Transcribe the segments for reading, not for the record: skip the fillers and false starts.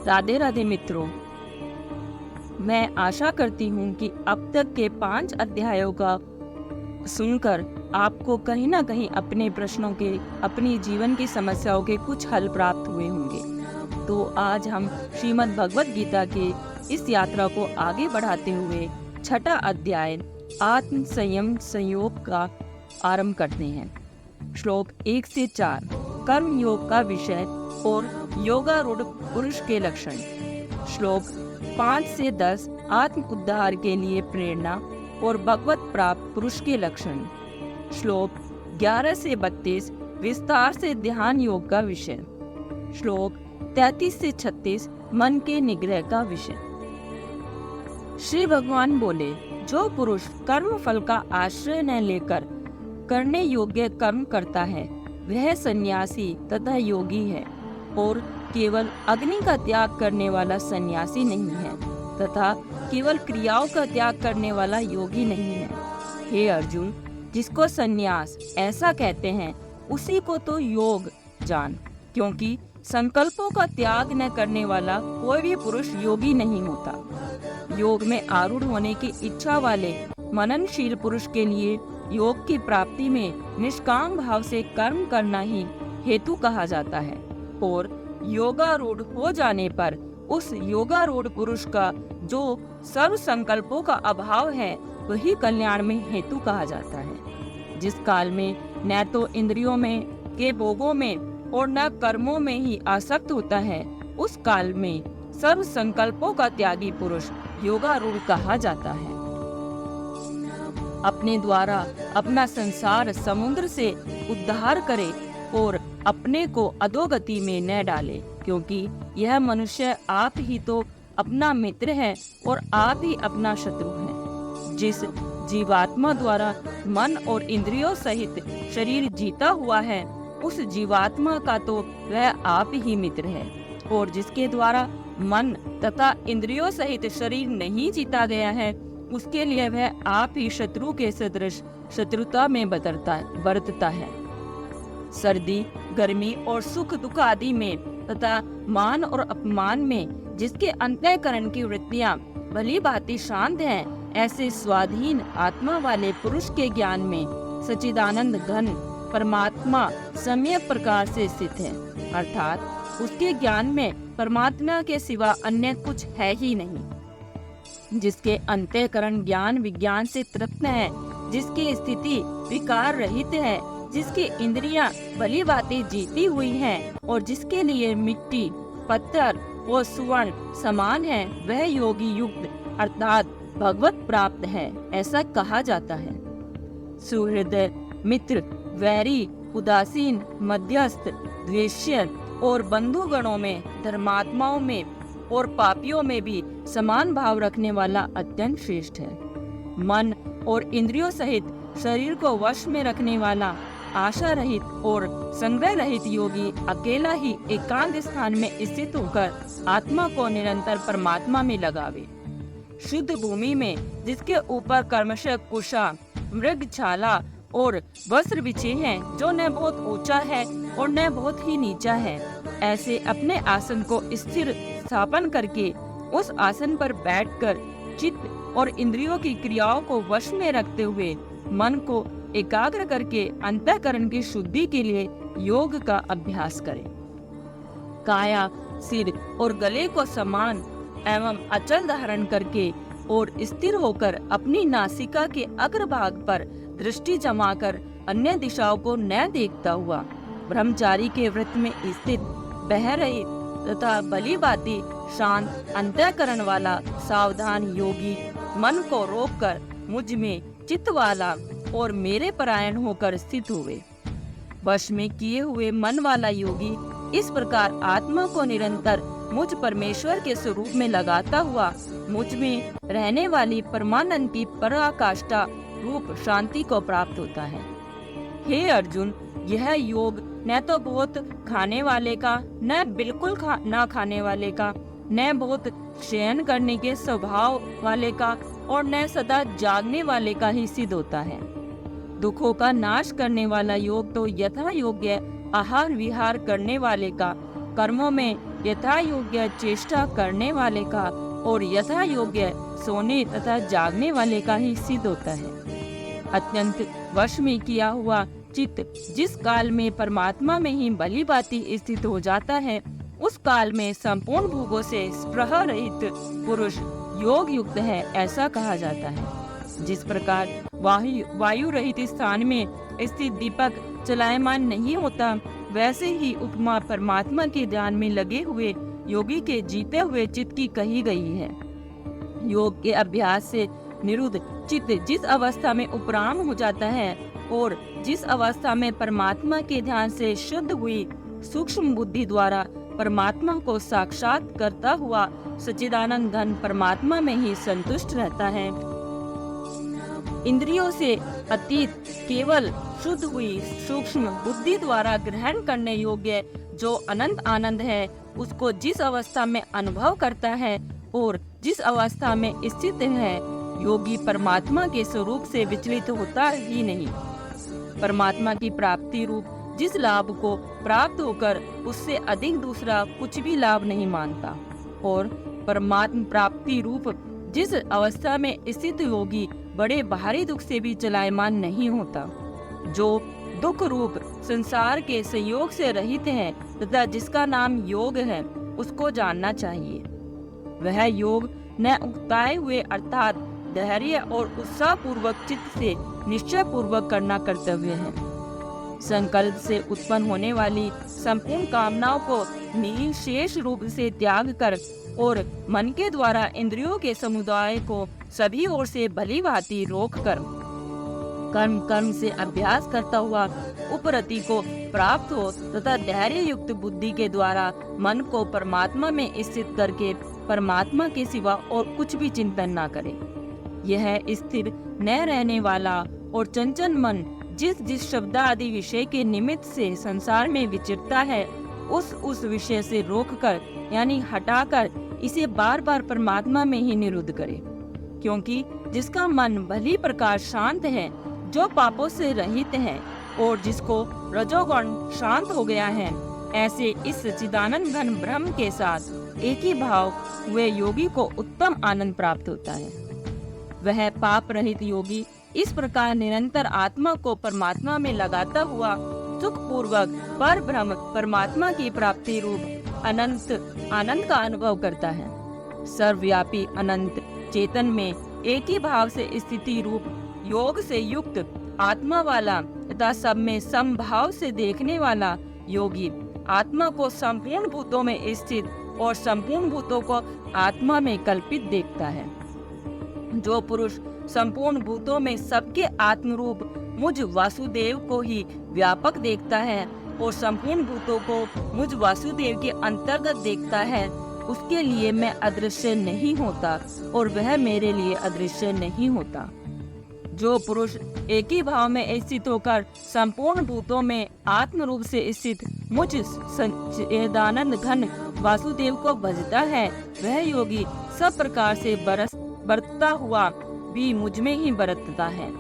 राधे राधे मित्रों, मैं आशा करती हूँ कि अब तक के 5 अध्यायों का सुनकर आपको कहीं ना कहीं अपने प्रश्नों के, अपनी जीवन की समस्याओं के कुछ हल प्राप्त हुए होंगे। तो आज हम श्रीमद् भगवद गीता के इस यात्रा को आगे बढ़ाते हुए 6ठा अध्याय आत्म संयम संयोग का आरंभ करते हैं। श्लोक 1 से 4 कर्म योग का विषय और योगारूढ़ पुरुष के लक्षण। श्लोक 5 से 10 आत्म उद्धार के लिए प्रेरणा और भगवत प्राप्त पुरुष के लक्षण। श्लोक 11 से 32 विस्तार से ध्यान योग का विषय। श्लोक 33 से 36 मन के निग्रह का विषय। श्री भगवान बोले, जो पुरुष कर्म फल का आश्रय न लेकर करने योग्य कर्म करता है वह सन्यासी तथा योगी है, और केवल अग्नि का त्याग करने वाला सन्यासी नहीं है तथा केवल क्रियाओं का त्याग करने वाला योगी नहीं है। हे अर्जुन, जिसको सन्यास ऐसा कहते हैं उसी को तो योग जान, क्योंकि संकल्पों का त्याग न करने वाला कोई भी पुरुष योगी नहीं होता। योग में आरूढ़ होने की इच्छा वाले मननशील पुरुष के लिए योग की प्राप्ति में निष्काम भाव से कर्म करना ही हेतु कहा जाता है, और योगारूढ़ हो जाने पर उस योगारूढ़ पुरुष का जो सर्व संकल्पों का अभाव है वही कल्याण में हेतु कहा जाता है। जिस काल में न तो इंद्रियों में के भोगों में और न कर्मों में ही आसक्त होता है, उस काल में सर्व संकल्पों का त्यागी पुरुष योगारूढ़ कहा जाता है। अपने द्वारा अपना संसार समुद्र से उद्धार करे और अपने को अधोगति में न डाले, क्योंकि यह मनुष्य आप ही तो अपना मित्र है और आप ही अपना शत्रु है। जिस जीवात्मा द्वारा मन और इंद्रियों सहित शरीर जीता हुआ है उस जीवात्मा का तो वह आप ही मित्र है, और जिसके द्वारा मन तथा इंद्रियों सहित शरीर नहीं जीता गया है उसके लिए वह आप ही शत्रु के सदृश शत्रुता में बरतता है। सर्दी, गर्मी और सुख दुख आदि में तथा मान और अपमान में जिसके अंतःकरण की वृत्तियां भली भांति शांत हैं, ऐसे स्वाधीन आत्मा वाले पुरुष के ज्ञान में सच्चिदानंद घन परमात्मा सम्यक प्रकार से स्थित है, अर्थात उसके ज्ञान में परमात्मा के सिवा अन्य कुछ है ही नहीं। जिसके अंतःकरण ज्ञान विज्ञान से तृप्त है, जिसकी स्थिति विकार रहित है, जिसकी इंद्रियां भली भांति जीती हुई हैं और जिसके लिए मिट्टी, पत्थर और सुवर्ण समान है, वह योगी युक्त अर्थात भगवत प्राप्त है, ऐसा कहा जाता है। सुहृदय, मित्र, वैरी, उदासीन, मध्यस्थ, द्वेष्य और बंधुगणों में, धर्मात्माओं में और पापियों में भी समान भाव रखने वाला अत्यंत श्रेष्ठ है। मन और इंद्रियों सहित शरीर को वश में रखने वाला आशा रहित और संग्रह रहित योगी अकेला ही एकांत स्थान में स्थित होकर आत्मा को निरंतर परमात्मा में लगावे। शुद्ध भूमि में जिसके ऊपर कर्मशः कुशा, मृगछाला और वस्त्र बिछे हैं, जो न बहुत ऊंचा है और न बहुत ही नीचा है, ऐसे अपने आसन को स्थिर स्थापन करके उस आसन पर बैठकर चित्त और इंद्रियों की क्रियाओं को वश में रखते हुए मन को एकाग्र करके अंतःकरण की शुद्धि के लिए योग का अभ्यास करें। काया, सिर और गले को समान एवं अचल धारण करके और स्थिर होकर अपनी नासिका के अग्रभाग पर दृष्टि जमाकर अन्य दिशाओं को न देखता हुआ ब्रह्मचारी के व्रत में स्थित, बह रहित तथा भली भांति शांत अंतःकरण वाला सावधान योगी मन को रोककर मुझ में चित्त वाला और मेरे परायण होकर स्थित हुए। वश में किए हुए मन वाला योगी इस प्रकार आत्मा को निरंतर मुझ परमेश्वर के स्वरूप में लगाता हुआ मुझ में रहने वाली परमानंद की पराकाष्ठा रूप शांति को प्राप्त होता है। हे अर्जुन, यह योग न तो बहुत खाने वाले का, न बिल्कुल न खाने वाले का, न बहुत शयन करने के स्वभाव वाले का और न सदा जागने वाले का ही सिद्ध होता है। दुखों का नाश करने वाला योग तो यथा योग्य आहार विहार करने वाले का, कर्मों में यथा योग्य चेष्टा करने वाले का और यथा योग्य सोने तथा जागने वाले का ही सिद्ध होता है। अत्यंत वश में किया हुआ चित्त जिस काल में परमात्मा में ही भली भांति स्थित हो जाता है, उस काल में संपूर्ण भोगों से स्पृह रहित पुरुष योग युक्त है, ऐसा कहा जाता है। जिस प्रकार वायु रहित स्थान में स्थित दीपक चलायमान नहीं होता, वैसे ही उपमा परमात्मा के ध्यान में लगे हुए योगी के जीते हुए चित्त की कही गई है। योग के अभ्यास से निरुद्ध चित्त जिस अवस्था में उपराम हो जाता है और जिस अवस्था में परमात्मा के ध्यान से शुद्ध हुई सूक्ष्म बुद्धि द्वारा परमात्मा को साक्षात करता हुआ सच्चिदानंद घन परमात्मा में ही संतुष्ट रहता है, इंद्रियों से अतीत केवल शुद्ध हुई सूक्ष्म बुद्धि द्वारा ग्रहण करने योग्य जो अनंत आनंद है, उसको जिस अवस्था में अनुभव करता है और जिस अवस्था में स्थित है, योगी परमात्मा के स्वरूप से विचलित होता ही नहीं। परमात्मा की प्राप्ति रूप जिस लाभ को प्राप्त होकर उससे अधिक दूसरा कुछ भी लाभ नहीं मानता, और परमात्मा प्राप्ति रूप जिस अवस्था में स्थित योगी बड़े बाहरी दुख से भी चलायमान नहीं होता, जो दुख रूप संसार के संयोग से रहित है तथा जिसका नाम योग है, उसको जानना चाहिए। वह योग न उकताए हुए अर्थात धैर्य और उत्साह पूर्वक चित्त से निश्चय पूर्वक करना कर्तव्य है। संकल्प से उत्पन्न होने वाली संपूर्ण कामनाओं को निशेष रूप से त्याग कर और मन के द्वारा इंद्रियों के समुदाय को सभी ओर से भली भांति रोक कर कर्म से अभ्यास करता हुआ उपरति को प्राप्त हो तथा धैर्य युक्त बुद्धि के द्वारा मन को परमात्मा में स्थित करके परमात्मा के सिवा और कुछ भी चिंतन न करे। यह स्थिर न रहने वाला और चंचल मन जिस शब्द आदि विषय के निमित्त से संसार में विचरता है, उस विषय से रोककर यानी हटाकर इसे बार बार परमात्मा में ही निरुद्ध करे। क्योंकि जिसका मन भली प्रकार शांत है, जो पापों से रहित है और जिसको रजोगुण शांत हो गया है, ऐसे इस सच्चिदानंद घन ब्रह्म के साथ एक ही भाव हुए योगी को उत्तम आनंद प्राप्त होता है। वह पाप रहित योगी इस प्रकार निरंतर आत्मा को परमात्मा में लगाता हुआ सुख पूर्वक पर ब्रह्म परमात्मा की प्राप्ति रूप अनंत आनंद का अनुभव करता है। सर्वव्यापी अनंत चेतन में एक ही भाव से स्थिति रूप योग से युक्त आत्मा वाला तथा सब में समभाव से देखने वाला योगी आत्मा को संपूर्ण भूतों में स्थित और संपूर्ण भूतों को आत्मा में कल्पित देखता है। जो पुरुष संपूर्ण भूतों में सबके आत्मरूप मुझ वासुदेव को ही व्यापक देखता है और संपूर्ण भूतों को मुझ वासुदेव के अंतर्गत देखता है, उसके लिए मैं अदृश्य नहीं होता और वह मेरे लिए अदृश्य नहीं होता। जो पुरुष एक ही भाव में स्थित होकर संपूर्ण भूतों में आत्म रूप से स्थित मुझ सच्चिदानंद घन वासुदेव को भजता है, वह योगी सब प्रकार से बरतता हुआ भी मुझ में ही बरतता है।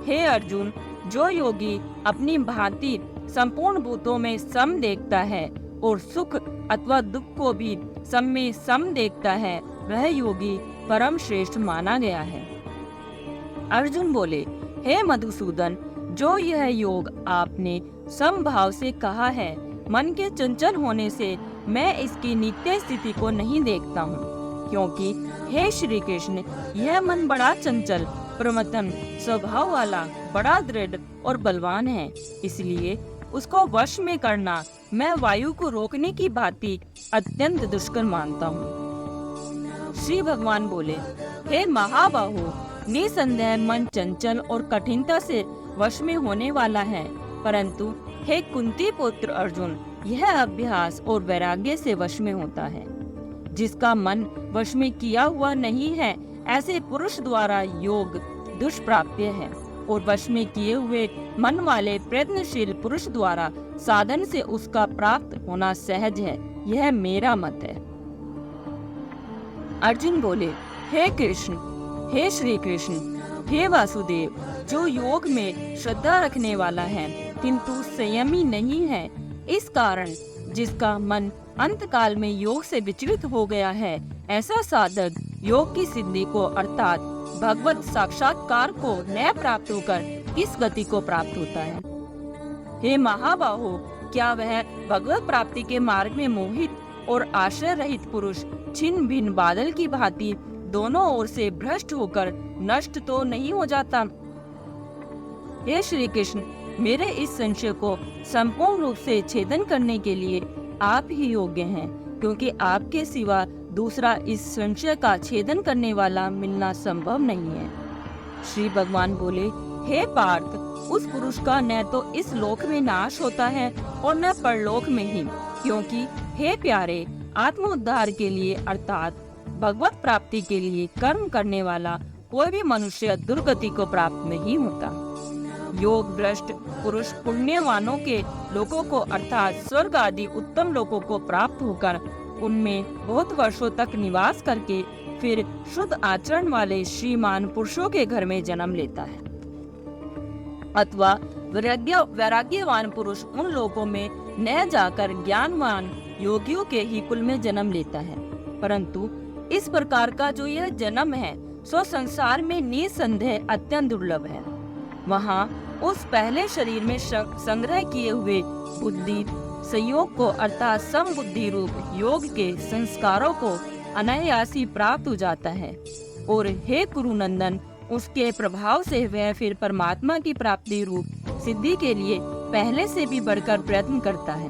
हे अर्जुन, जो योगी अपनी भांति संपूर्ण भूतों में सम देखता है और सुख अथवा दुख को भी सम में सम देखता है, वह योगी परम श्रेष्ठ माना गया है। अर्जुन बोले, हे मधुसूदन, जो यह योग आपने समभाव से कहा है, मन के चंचल होने से मैं इसकी नित्य स्थिति को नहीं देखता हूँ, क्योंकि हे श्री कृष्ण, यह मन बड़ा चंचल प्रमथन स्वभाव वाला, बड़ा दृढ़ और बलवान है, इसलिए उसको वश में करना मैं वायु को रोकने की भांति अत्यंत दुष्कर मानता हूँ। श्री भगवान बोले, हे महाबाहो, निसंदेह मन चंचल और कठिनता से वश में होने वाला है, परंतु हे कुंती पुत्र अर्जुन, यह अभ्यास और वैराग्य से वश में होता है। जिसका मन वश में किया हुआ नहीं है, ऐसे पुरुष द्वारा योग दुष्प्राप्य है और वश में किए हुए मन वाले प्रयत्नशील पुरुष द्वारा साधन से उसका प्राप्त होना सहज है। यह मेरा मत है। अर्जुन बोले, हे कृष्ण, हे श्री कृष्ण, हे वासुदेव, जो योग में श्रद्धा रखने वाला है किंतु संयमी नहीं है, इस कारण जिसका मन अंत काल में योग से विचलित हो गया है, ऐसा साधक योग की सिद्धि को अर्थात भगवत साक्षात्कार को न प्राप्त होकर किस गति को प्राप्त होता है? हे महाबाहो, क्या वह भगवत प्राप्ति के मार्ग में मोहित और आश्रय रहित पुरुष छिन्न भिन्न बादल की भांति दोनों ओर से भ्रष्ट होकर नष्ट तो नहीं हो जाता? हे श्री कृष्ण, मेरे इस संशय को संपूर्ण रूप से छेदन करने के लिए आप ही योग्य हैं, क्योंकि आपके सिवा दूसरा इस संशय का छेदन करने वाला मिलना संभव नहीं है। श्री भगवान बोले, हे पार्थ, उस पुरुष का न तो इस लोक में नाश होता है और न परलोक में ही, क्योंकि हे प्यारे, आत्मोद्धार के लिए अर्थात भगवत प्राप्ति के लिए कर्म करने वाला कोई भी मनुष्य दुर्गति को प्राप्त नहीं होता। योग भ्रष्ट पुरुष पुण्यवानों के लोकों को अर्थात स्वर्ग आदि उत्तम लोकों को प्राप्त होकर उनमें बहुत वर्षों तक निवास करके फिर शुद्ध आचरण वाले श्रीमान पुरुषों के घर में जन्म लेता है। अथवा वैराग्यवान पुरुष उन लोकों में न जाकर ज्ञानवान योगियों के ही कुल में जन्म लेता है। परंतु इस प्रकार का जो यह जन्म है सो संसार में निसंदेह अत्यंत दुर्लभ है। वहाँ उस पहले शरीर में संग्रह किए हुए बुद्धि संयोग को अर्थात समबुद्धि रूप योग के संस्कारों को अनायास ही प्राप्त हो जाता है। और हे कुरुनंदन, उसके प्रभाव से वह फिर परमात्मा की प्राप्ति रूप सिद्धि के लिए पहले से भी बढ़कर प्रयत्न करता है।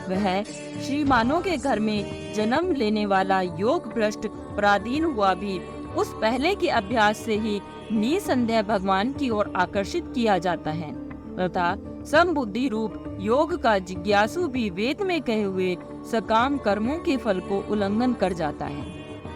वह श्रीमानों के घर में जन्म लेने वाला योग भ्रष्ट पराधीन हुआ भी उस पहले के अभ्यास से ही निसंदेह भगवान की ओर आकर्षित किया जाता है तथा समबुद्धि रूप योग का जिज्ञासु भी वेद में कहे हुए सकाम कर्मों के फल को उल्लंघन कर जाता है।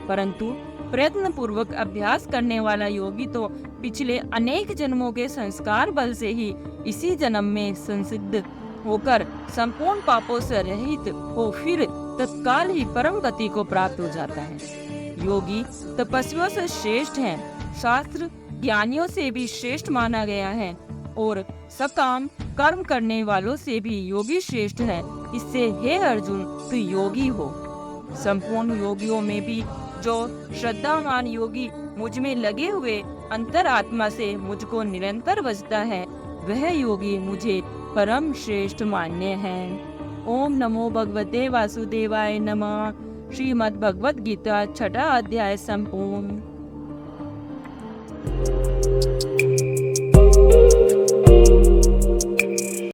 परंतु प्रयत्न पूर्वक अभ्यास करने वाला योगी तो पिछले अनेक जन्मों के संस्कार बल से ही इसी जन्म में संसिद्ध होकर संपूर्ण पापों से रहित हो फिर तत्काल ही परम गति को प्राप्त हो जाता है। योगी तपस्वियों से श्रेष्ठ है, शास्त्र ज्ञानियों से भी श्रेष्ठ माना गया है और सकाम कर्म करने वालों से भी योगी श्रेष्ठ है। इससे हे अर्जुन, तू योगी हो। संपूर्ण योगियों में भी जो श्रद्धावान योगी मुझ में लगे हुए अंतरात्मा से मुझको निरंतर बजता है, वह योगी मुझे परम श्रेष्ठ मान्य है। ओम नमो भगवते वासुदेवाय नमः। श्रीमद् भगवत गीता 6वां अध्याय संपूर्ण।